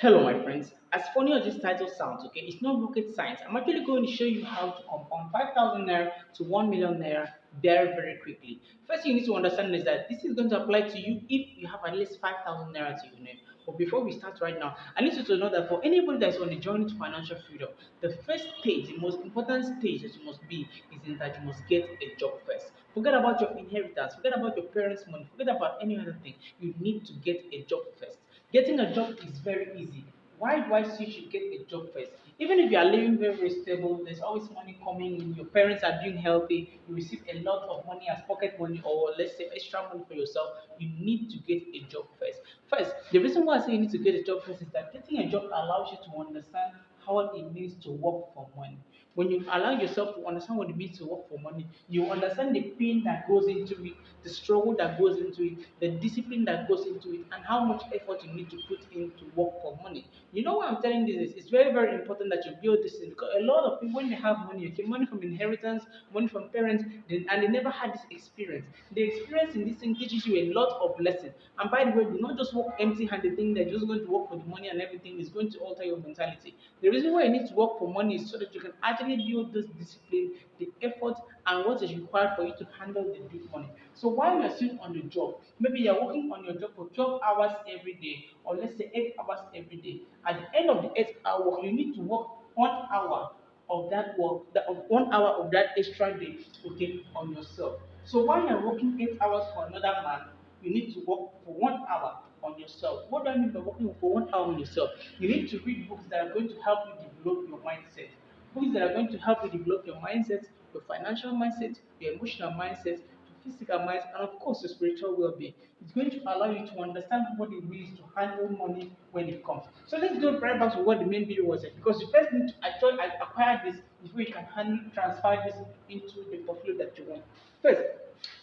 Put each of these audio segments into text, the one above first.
Hello, my friends. As funny as this title sounds, okay, it's not rocket science. I'm actually going to show you how to compound 5,000 naira to 1 million naira very, very quickly. First, you need to understand is that this is going to apply to you if you have at least 5,000 naira to your name. But before we start right now, I need you to know that for anybody that's on the journey to financial freedom, the first stage, the most important stage that you must be is in that you must get a job first. Forget about your inheritance, forget about your parents' money, forget about any other thing. You need to get a job first. Getting a job is very easy. Why do I say you should get a job first? Even if you are living very, very stable, there's always money coming in, your parents are doing healthy, you receive a lot of money as pocket money or let's say extra money for yourself, you need to get a job first. First, the reason why I say you need to get a job first is that getting a job allows you to understand how it means to work for money. When you allow yourself to understand what it means to work for money, you understand the pain that goes into it, the struggle that goes into it, the discipline that goes into it, and how much effort you need to put in to work for money. You know why I'm telling this is it's very, very important that you build this thing because a lot of people when they have money, okay, money from inheritance, money from parents, and they never had this experience. The experience in this thing teaches you a lot of lessons. And by the way, do not just work empty-handed, think that you're just going to work for the money and everything is going to alter your mentality. The reason why you need to work for money is so that you can actually build this discipline, the effort, and what is required for you to handle the big money. So while you're still on the job, maybe you're working on your job for 12 hours every day, or let's say 8 hours every day. At the end of the 8 hour work, you need to work 1 hour of that work, that of 1 hour of that extra day, okay, on yourself. So while you're working 8 hours for another man, you need to work for 1 hour on yourself. What do I mean by working for 1 hour on yourself? You need to read books that are going to help you develop your mindset. Books that are going to help you develop your mindset, your financial mindset, your emotional mindset, your physical mindset, and of course your spiritual well-being. It's going to allow you to understand what it means to handle money when it comes. So let's go right back to what the main video was, because you first need to actually acquire this before you can handle transfer this into the portfolio that you want. First,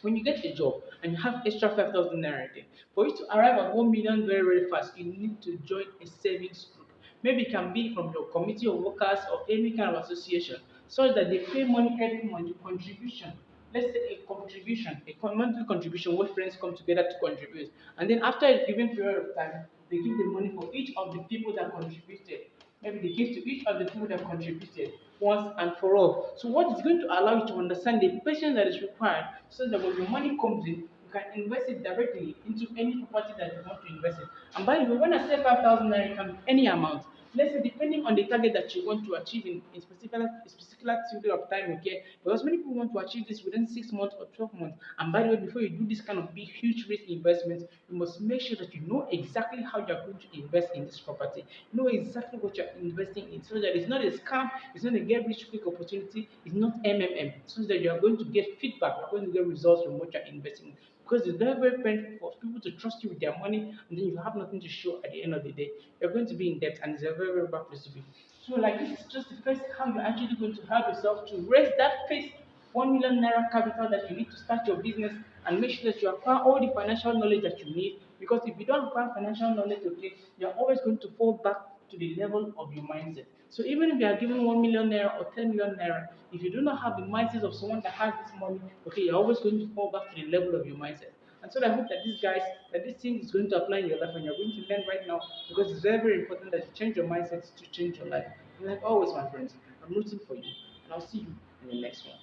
when you get a job and you have extra 5,000 naira a day, for you to arrive at 1 million very, very fast, you need to join a savings group. Maybe it can be from your committee of workers or any kind of association, so that they pay money every month, contribution. Let's say a contribution, a monthly contribution where friends come together to contribute. And then after a given period of time, they give the money for each of the people that contributed. Maybe they give to each of the people that contributed once and for all. So what is going to allow you to understand the patience that is required so that when your money comes in, you can invest it directly into any property that you want to invest in. And by the way, when I say 5,000 naira, it can be any amount. Let's say depending on the target that you want to achieve in specific period of time, okay? Because many people want to achieve this within 6 months or 12 months. And by the way, before you do this kind of big, huge risk investments, you must make sure that you know exactly how you're going to invest in this property. Know exactly what you're investing in so that it's not a scam, it's not a get rich quick opportunity, it's not MMM. So that you're going to get feedback, you're going to get results from what you're investing in. Because it's very, very painful for people to trust you with their money and then you have nothing to show at the end of the day. You're going to be in debt and it's a very, very bad place to be. So, like, this is just the first how you're actually going to help yourself to raise that first 1 million naira capital that you need to start your business and make sure that you acquire all the financial knowledge that you need. Because if you don't acquire financial knowledge, okay, you're always going to fall back to the level of your mindset. So even if you are given 1 million naira or 10 million naira, if you do not have the mindset of someone that has this money, okay, you're always going to fall back to the level of your mindset. And so I hope that that this thing is going to apply in your life and you're going to learn right now because it's very, very important that you change your mindset to change your life. And like always, my friends, I'm rooting for you and I'll see you in the next one.